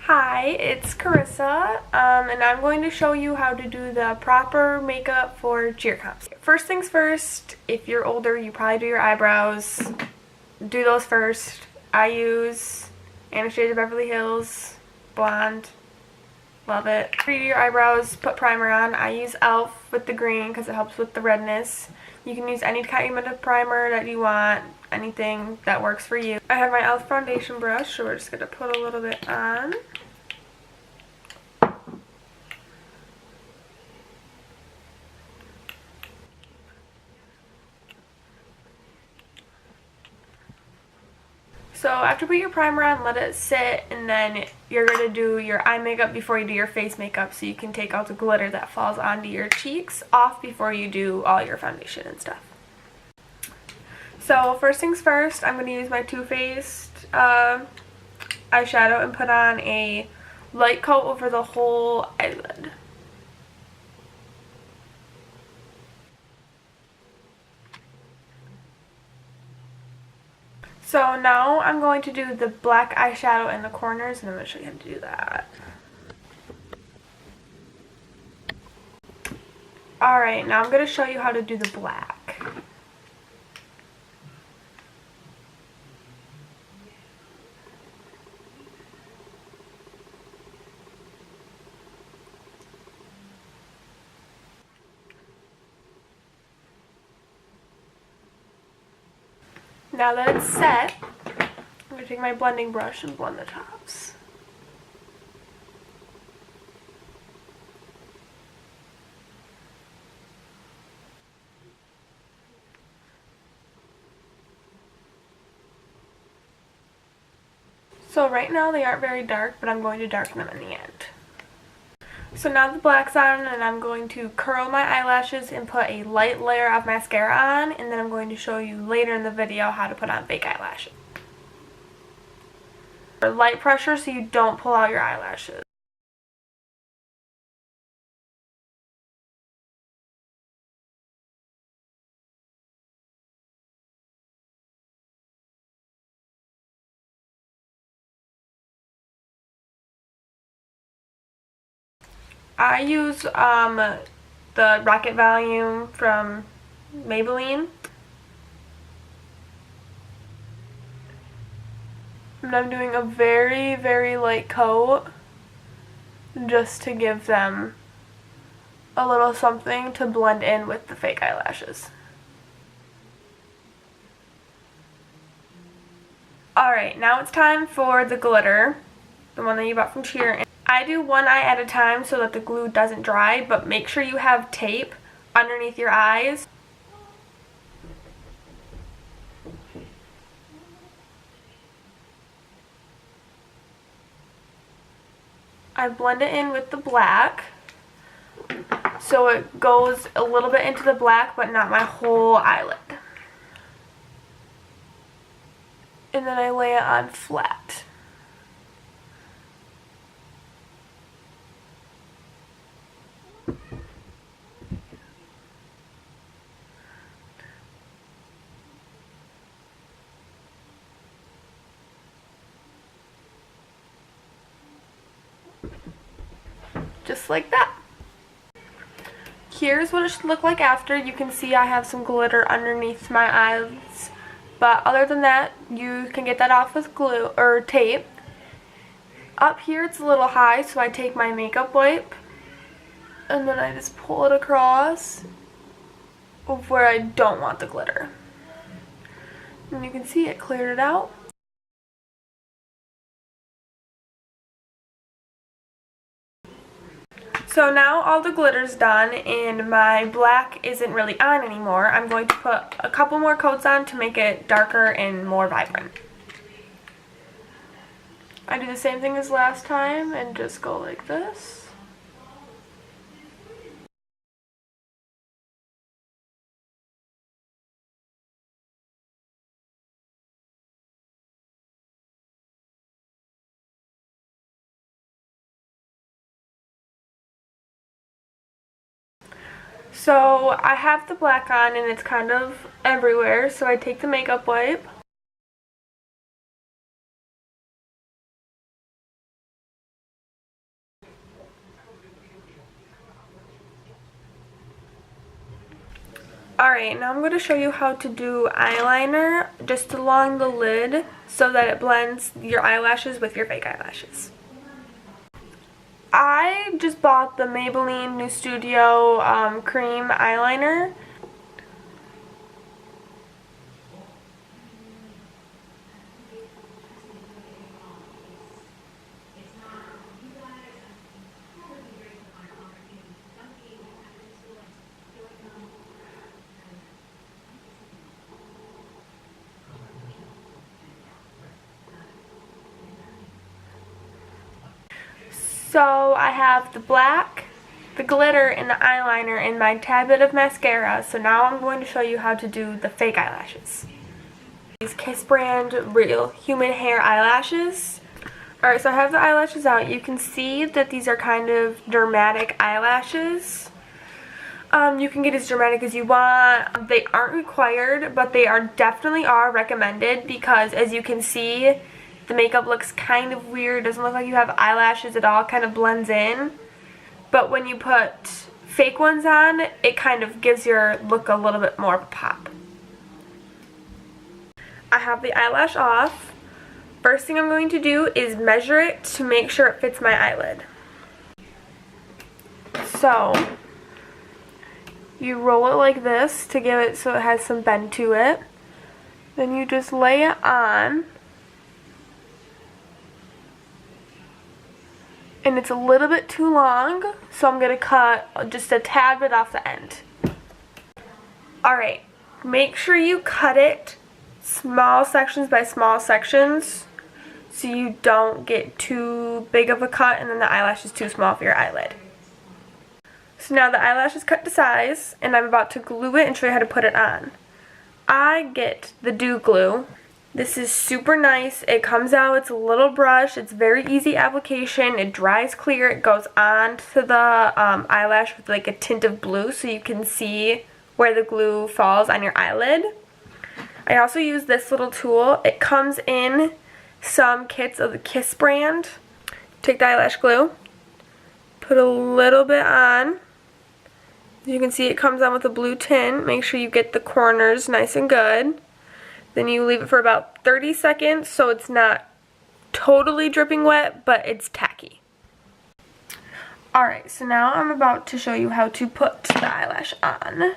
Hi, it's Carissa, and I'm going to show you how to do the proper makeup for cheer comps. First things first, if you're older, you probably do your eyebrows. Do those first. I use Anastasia Beverly Hills Blonde. Love it. After you do your eyebrows, put primer on. I use e.l.f. with the green because it helps with the redness. You can use any kind of primer that you want, anything that works for you. I have my e.l.f. foundation brush, so we're just going to put a little bit on. So after you put your primer on, let it sit, and then you're going to do your eye makeup before you do your face makeup, so you can take all the glitter that falls onto your cheeks off before you do all your foundation and stuff. So first things first, I'm going to use my Too Faced eyeshadow and put on a light coat over the whole eyelid. So now I'm going to do the black eyeshadow in the corners, and I'm going to show you how to do that. Alright, now I'm going to show you how to do the black. Now that it's set, I'm going to take my blending brush and blend the tops. So right now they aren't very dark, but I'm going to darken them in the end. So now the black's on, and I'm going to curl my eyelashes and put a light layer of mascara on, and then I'm going to show you later in the video how to put on fake eyelashes. Light pressure so you don't pull out your eyelashes. I use the Rocket Volume from Maybelline. And I'm doing a very, very light coat just to give them a little something to blend in with the fake eyelashes. Alright, now it's time for the glitter, the one that you bought from Cheer. I do one eye at a time so that the glue doesn't dry, but make sure you have tape underneath your eyes. I blend it in with the black so it goes a little bit into the black but not my whole eyelid. And then I lay it on flat. Just like that. Here's what it should look like after. You can see I have some glitter underneath my eyes, but other than that, you can get that off with glue or tape. Up here it's a little high, so I take my makeup wipe and then I just pull it across where I don't want the glitter. And you can see it cleared it out. So now all the glitter's done and my black isn't really on anymore. I'm going to put a couple more coats on to make it darker and more vibrant. I do the same thing as last time and just go like this. So I have the black on and it's kind of everywhere, so I take the makeup wipe. Alright, now I'm going to show you how to do eyeliner just along the lid so that it blends your eyelashes with your fake eyelashes. I just bought the Maybelline New Studio Cream Eyeliner. So I have the black, the glitter, and the eyeliner in my tad bit of mascara. So now I'm going to show you how to do the fake eyelashes. These Kiss brand real human hair eyelashes. Alright, so I have the eyelashes out. You can see that these are kind of dramatic eyelashes. You can get as dramatic as you want. They aren't required, but they are definitely recommended because as you can see, the makeup looks kind of weird. Doesn't look like you have eyelashes at all. Kind of blends in. But when you put fake ones on, it kind of gives your look a little bit more pop. I have the eyelash off. First thing I'm going to do is measure it to make sure it fits my eyelid. So, you roll it like this to give it so it has some bend to it. Then you just lay it on. And it's a little bit too long, so I'm going to cut just a tad bit off the end. Alright, make sure you cut it small sections by small sections so you don't get too big of a cut and then the eyelash is too small for your eyelid. So now the eyelash is cut to size and I'm about to glue it and show you how to put it on. I get the Dew Glue. This is super nice. It comes out, it's a little brush, it's very easy application, it dries clear, it goes on to the eyelash with like a tint of blue so you can see where the glue falls on your eyelid. I also use this little tool. It comes in some kits of the Kiss brand. Take the eyelash glue, put a little bit on. You can see it comes on with a blue tint. Make sure you get the corners nice and good. Then you leave it for about 30 seconds so it's not totally dripping wet, but it's tacky. Alright, so now I'm about to show you how to put the eyelash on.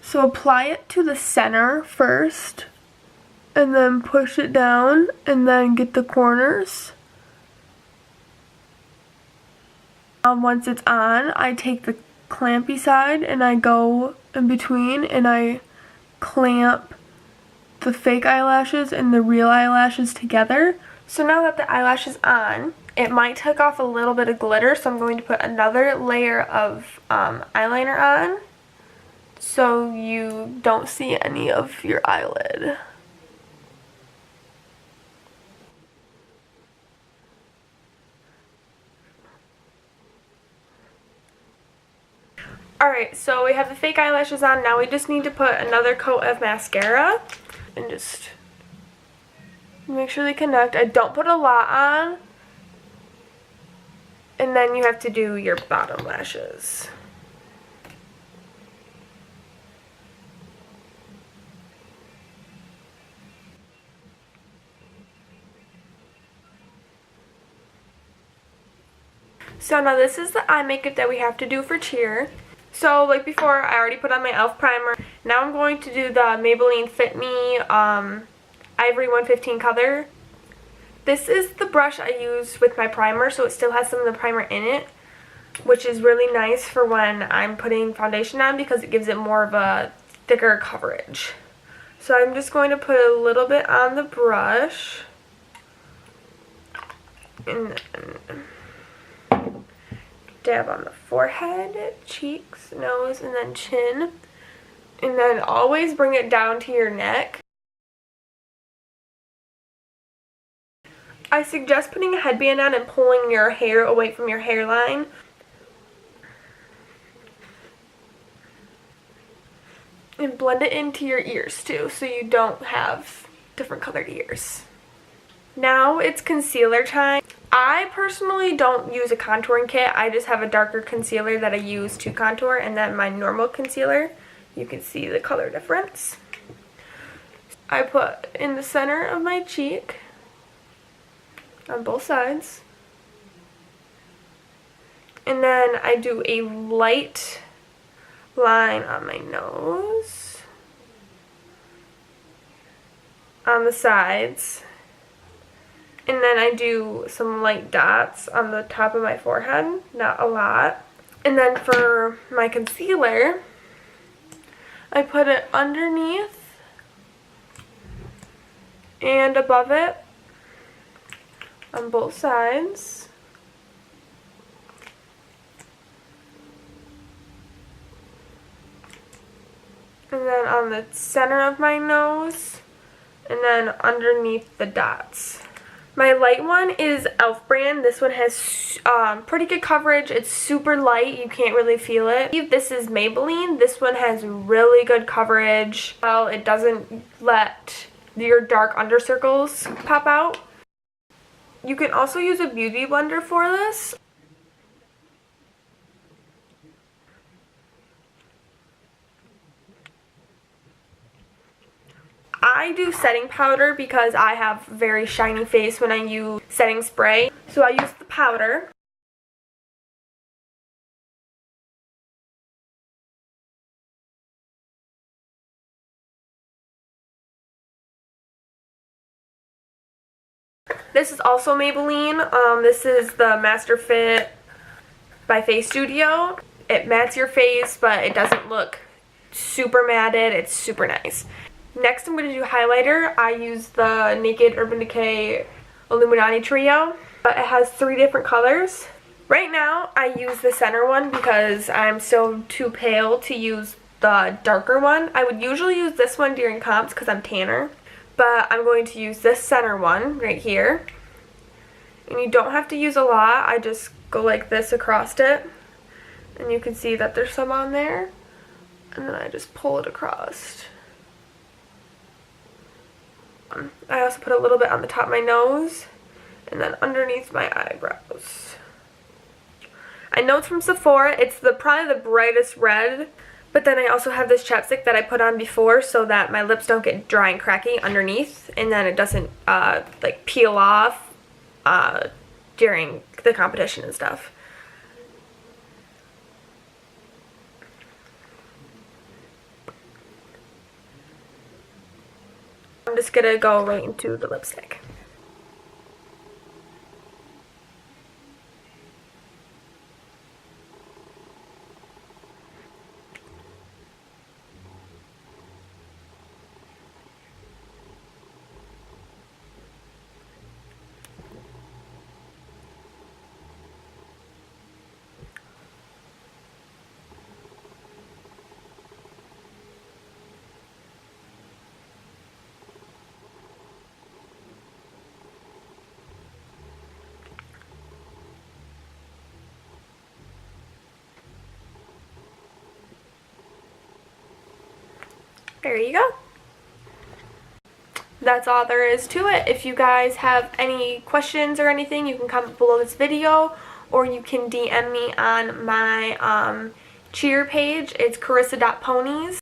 So apply it to the center first, and then push it down, and then get the corners. Once it's on, I take the clampy side and I go in between and I clamp the fake eyelashes and the real eyelashes together. So now that the eyelash is on, it might take off a little bit of glitter, so I'm going to put another layer of eyeliner on so you don't see any of your eyelid. Alright, so we have the fake eyelashes on. Now we just need to put another coat of mascara and just make sure they connect. I don't put a lot on. And then you have to do your bottom lashes. So now this is the eye makeup that we have to do for cheer. So like before, I already put on my e.l.f. primer. Now I'm going to do the Maybelline Fit Me Ivory 115 color. This is the brush I use with my primer, so it still has some of the primer in it, which is really nice for when I'm putting foundation on because it gives it more of a thicker coverage. So I'm just going to put a little bit on the brush. And then dab on the forehead, cheeks, nose, and then chin. And then always bring it down to your neck. I suggest putting a headband on and pulling your hair away from your hairline. And blend it into your ears too, so you don't have different colored ears. Now it's concealer time. I personally don't use a contouring kit. I just have a darker concealer that I use to contour, and then my normal concealer. You can see the color difference. I put in the center of my cheek on both sides. And then I do a light line on my nose, on the sides, and then I do some light dots on the top of my forehead, not a lot. And then for my concealer, I put it underneath and above it on both sides. And then on the center of my nose, and then underneath the dots. My light one is e.l.f. brand. This one has pretty good coverage. It's super light. You can't really feel it. This is Maybelline. This one has really good coverage. Well, it doesn't let your dark under circles pop out. You can also use a beauty blender for this. I do setting powder because I have very shiny face when I use setting spray. So I use the powder. This is also Maybelline. This is the Master Fit by Face Studio. It mattes your face, but it doesn't look super matted. It's super nice. Next, I'm going to do highlighter. I use the Naked Urban Decay Illuminati Trio. It has 3 different colors. Right now, I use the center one because I'm still too pale to use the darker one. I would usually use this one during comps because I'm tanner. But I'm going to use this center one right here. And you don't have to use a lot. I just go like this across it. And you can see that there's some on there. And then I just pull it across. I also put a little bit on the top of my nose and then underneath my eyebrows. I know it's from Sephora. It's probably the brightest red, but then I also have this chapstick that I put on before so that my lips don't get dry and cracky underneath, and then it doesn't like peel off during the competition and stuff. I'm just gonna go right into the lipstick. There you go. That's all there is to it. If you guys have any questions or anything, you can comment below this video, or you can DM me on my cheer page. It's carissa.ponies.